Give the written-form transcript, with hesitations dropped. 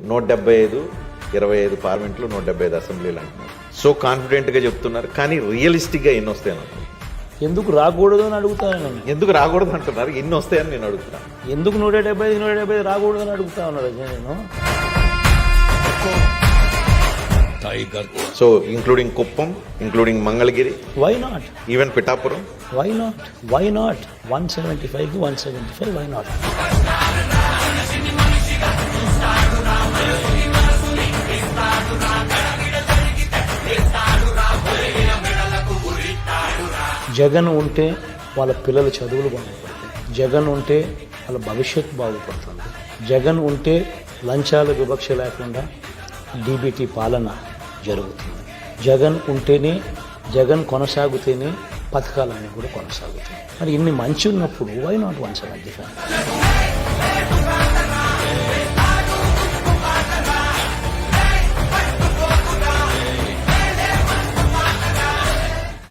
175 25 పార్లమెంట్లు 175 అసెంబ్లీలు అంటున్నారు. సో కాన్ఫిడెంట్గా చెప్తున్నారు, కానీ రియలిస్టిక్గా ఎన్ని వస్తాయని ఎందుకు రాకూడదు అని అడుగుతాను. ఎందుకు రాకూడదు అంటున్నారు, ఎన్ని వస్తాయని నేను అడుగుతున్నాను. ఎందుకు 175 రాకూడదు అని అడుగుతా ఉన్నాడు నేను. So including Kuppam, including Mangalagiri, why not, even Pithapuram, why not 175 175 why not. Jagan ఉంటే వాళ్ళ పిల్లల చదువులు బాగుపడతాయి, జగన్ ఉంటే వాళ్ళ భవిష్యత్తు బాగుపడుతుంది, జగన్ ఉంటే లంచాల వివక్ష లేకుండా డీబీటీ పాలన జరుగుతుంది, జగన్ ఉంటేనే, జగన్ కొనసాగితేనే పథకాలన్నీ కూడా కొనసాగుతాయి. మరి ఇన్ని మంచి ఉన్నప్పుడు వై నాట్ 175?